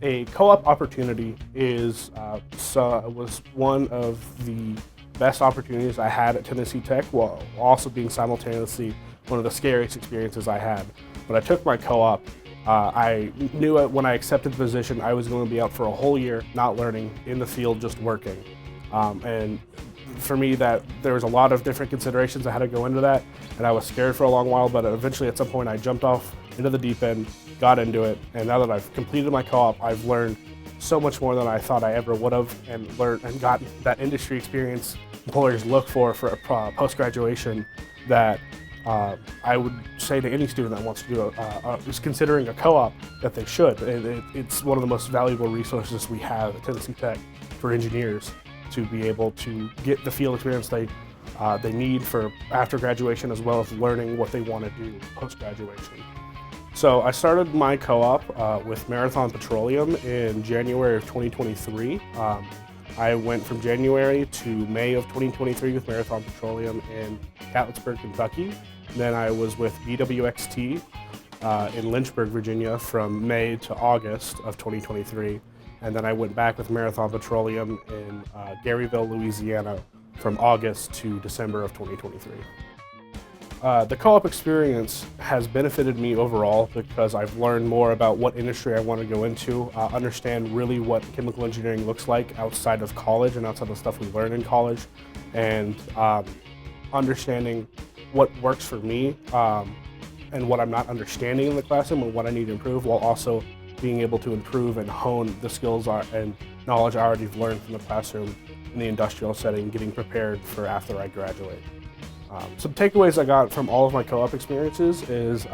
A co-op opportunity was one of the best opportunities I had at Tennessee Tech, while also being simultaneously one of the scariest experiences I had. When I took my co-op, I knew when I accepted the position I was going to be out for a whole year, not learning, in the field, just working. And for me, that there was a lot of different considerations that had to go into that, and I was scared for a long while, but eventually at some point I jumped off into the deep end, got into it, and now that I've completed my co-op, I've learned so much more than I thought I ever would have, and learned and gotten that industry experience employers look for post-graduation that I would say to any student that wants to do is considering a co-op that they should. It's one of the most valuable resources we have at Tennessee Tech for engineers to be able to get the field experience they need for after graduation, as well as learning what they want to do post-graduation. So I started my co-op with Marathon Petroleum in January of 2023. I went from January to May of 2023 with Marathon Petroleum in Catlettsburg, Kentucky. Then I was with BWXT in Lynchburg, Virginia from May to August of 2023. And then I went back with Marathon Petroleum in Garyville, Louisiana from August to December of 2023. The co-op experience has benefited me overall because I've learned more about what industry I want to go into, understand really what chemical engineering looks like outside of college and outside of the stuff we learn in college, and understanding what works for me and what I'm not understanding in the classroom and what I need to improve, while also being able to improve and hone the skills and knowledge I already learned from the classroom in the industrial setting, getting prepared for after I graduate. Some takeaways I got from all of my co-op experiences is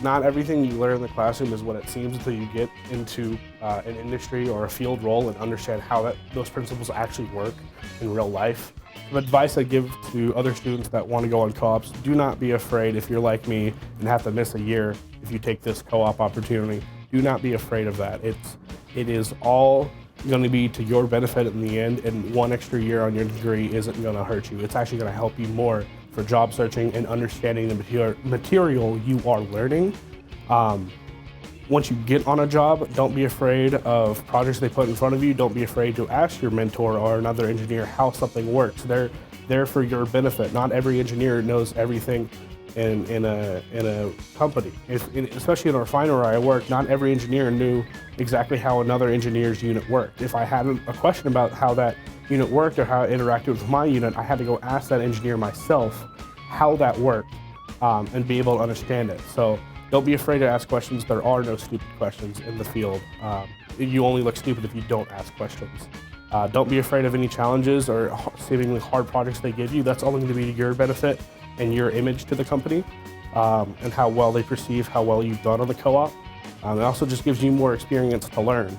not everything you learn in the classroom is what it seems until you get into an industry or a field role and understand how those principles actually work in real life. Some advice I give to other students that want to go on co-ops: do not be afraid if you're like me and have to miss a year if you take this co-op opportunity. Do not be afraid of that. It is all going to be to your benefit in the end, and one extra year on your degree isn't going to hurt you. It's actually going to help you more for job searching and understanding the material you are learning. Once you get on a job, don't be afraid of projects they put in front of you. Don't be afraid to ask your mentor or another engineer how something works. They're there for your benefit. Not every engineer knows everything in a company. Especially in a refinery where I work, not every engineer knew exactly how another engineer's unit worked. If I had a question about how that unit worked or how it interacted with my unit, I had to go ask that engineer myself how that worked and be able to understand it. So don't be afraid to ask questions. There are no stupid questions in the field. You only look stupid if you don't ask questions. Don't be afraid of any challenges or seemingly hard projects they give you. That's only going to be to your benefit and your image to the company, and how well they perceive how well you've done on the co-op. It also just gives you more experience to learn.